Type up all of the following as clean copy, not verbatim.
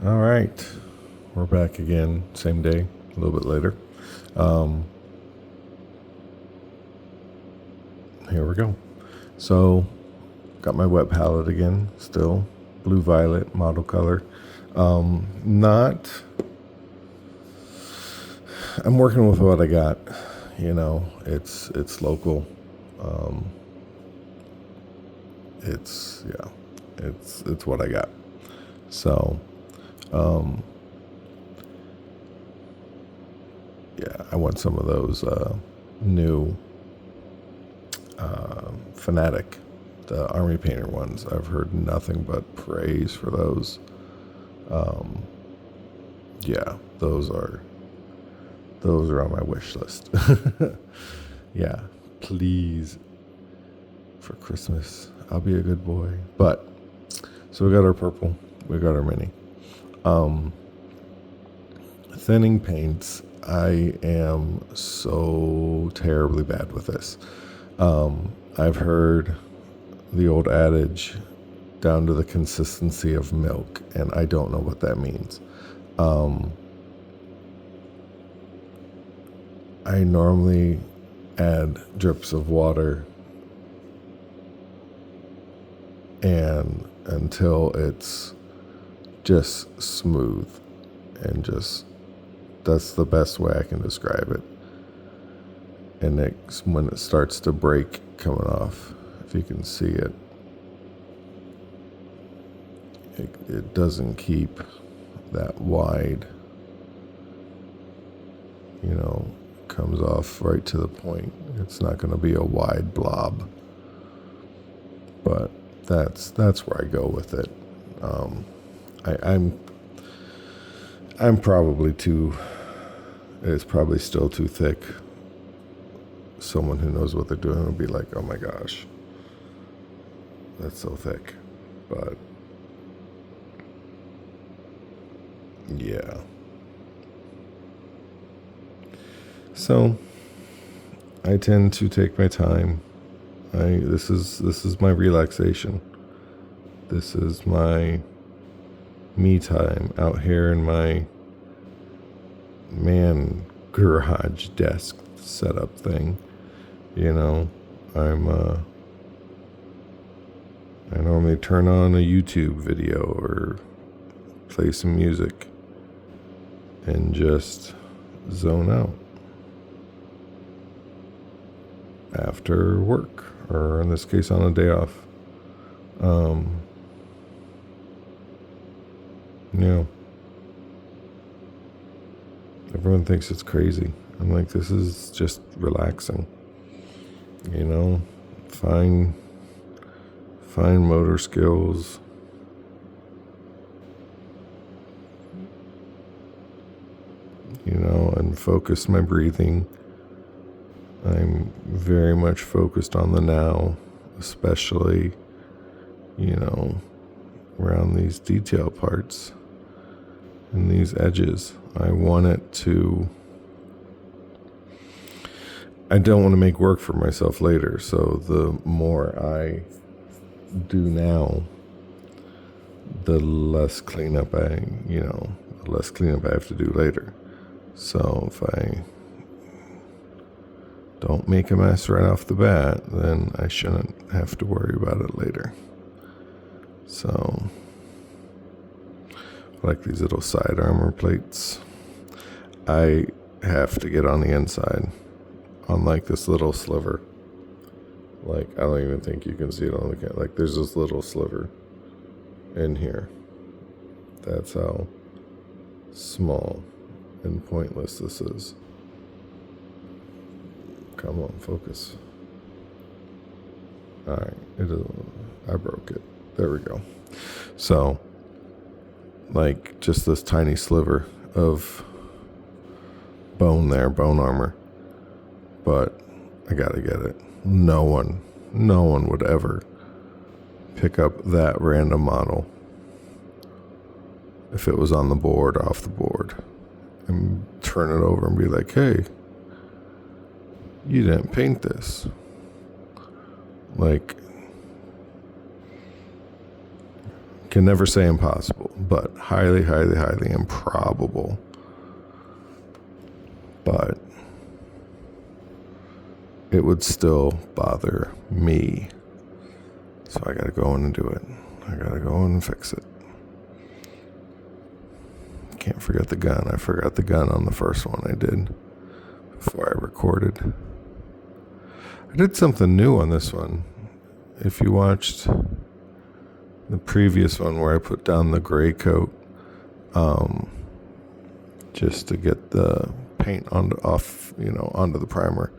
All right, we're back again, same day, a little bit later. Here we go. So, got my wet palette again, still blue violet model color. Not. I'm working with what I got. It's local. Um, it's what I got. So, um, yeah, I want some of those new Fanatic, the Army Painter ones. I've heard nothing but praise for those. Um, yeah, those are on my wish list. Yeah, please, for Christmas, I'll be a good boy. But so we got our purple, we got our mini. Thinning paints. I am so terribly bad with this. I've heard the old adage, down to the consistency of milk, and I don't know what that means. I normally add drips of water and until it's just smooth and just that's the best way I can describe it. And when it starts to break coming off, if you can see it, it doesn't keep that wide, comes off right to the point. It's not going to be a wide blob, but that's where I go with it. I'm probably too. It's probably still too thick. Someone who knows what they're doing would be like, "Oh my gosh, that's so thick," but yeah. So I tend to take my time. This is my relaxation. This is my me time out here in my man garage desk setup thing. I normally turn on a YouTube video or play some music and just zone out after work, or in this case on a day off. Everyone thinks it's crazy. I'm like, this is just relaxing. Fine motor skills. And focus my breathing. I'm very much focused on the now, especially, around these detail parts and these edges. I don't want to make work for myself later, so the more I do now, the less cleanup I have to do later. So if I don't make a mess right off the bat, then I shouldn't have to worry about it later. So, like these little side armor plates, I have to get on the inside on like this little sliver. Like, I don't even think you can see it on the camera. Like, there's this little sliver in here. That's how small and pointless this is. Come on, focus. Alright, I broke it. There we go. So, like, just this tiny sliver of bone armor. But I gotta get it. No one would ever pick up that random model if it was on the board, off the board, and turn it over and be like, hey, you didn't paint this. Like, Can never say impossible, but highly, highly, highly improbable. But it would still bother me. So I gotta go in and do it. I gotta go in and fix it. Can't forget the gun. I forgot the gun on the first one I did before I recorded. I did something new on this one. If you watched the previous one where I put down the gray coat, just to get the paint onto the primer,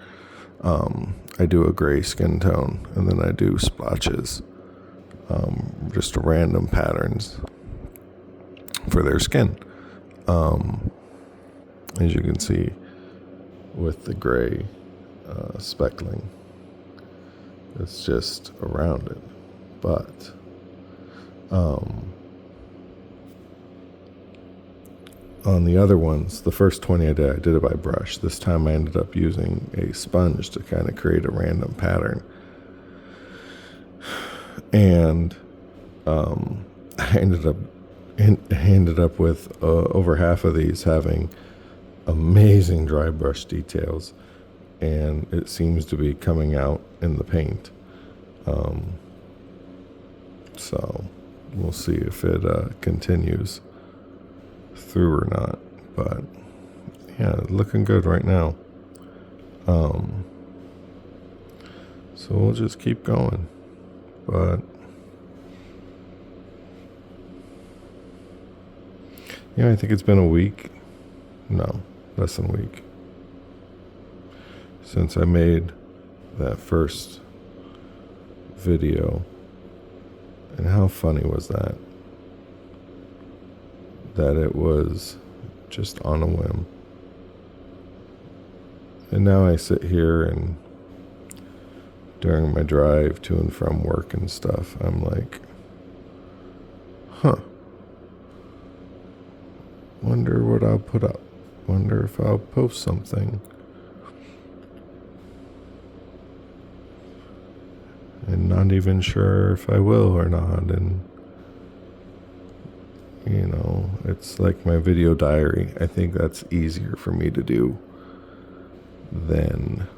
I do a gray skin tone, and then I do splotches, just random patterns for their skin. As you can see with the gray speckling, it's just around it. But on the other ones, the first 20 I did it by brush. This time I ended up using a sponge to kind of create a random pattern. And I ended up with over half of these having amazing dry brush details, and it seems to be coming out in the paint. So we'll see if it continues through or not, but yeah, looking good right now. So we'll just keep going. But I think it's been a week. No, less than a week since I made that first video. And how funny was that? That it was just on a whim. And now I sit here, and during my drive to and from work and stuff, I'm like, wonder what I'll put up. Wonder if I'll post something. And not even sure if I will or not. And, it's like my video diary. I think that's easier for me to do than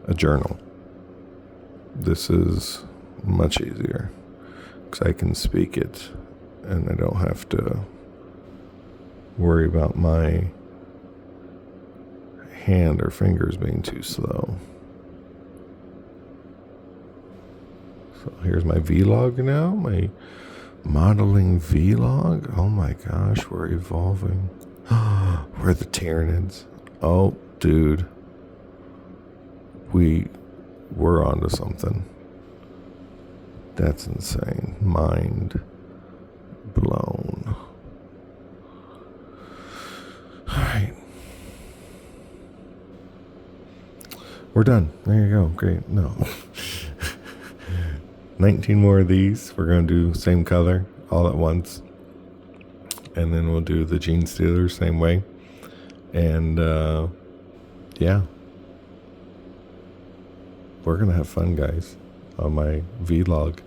a journal. This is much easier because I can speak it and I don't have to worry about my hand or fingers being too slow. So here's my vlog now, my modeling vlog. Oh my gosh, we're evolving. We're the tyranids. Oh, dude. We're onto something. That's insane. Mind blown. Alright. We're done. There you go. Great. No. 19 more of these. We're going to do same color all at once. And then we'll do the Gene Stealers same way. And, yeah. We're going to have fun, guys, on my vlog.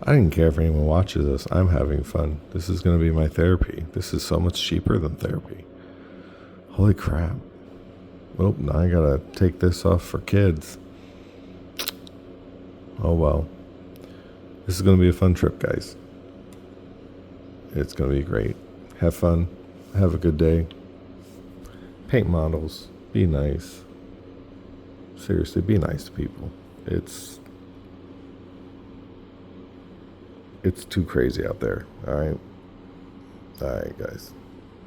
I didn't care if anyone watches this. I'm having fun. This is going to be my therapy. This is so much cheaper than therapy. Holy crap. Oh, now I got to take this off for kids. Oh, well. This is going to be a fun trip, guys. It's going to be great. Have fun. Have a good day. Paint models. Be nice. Seriously, be nice to people. It's too crazy out there. All right, guys.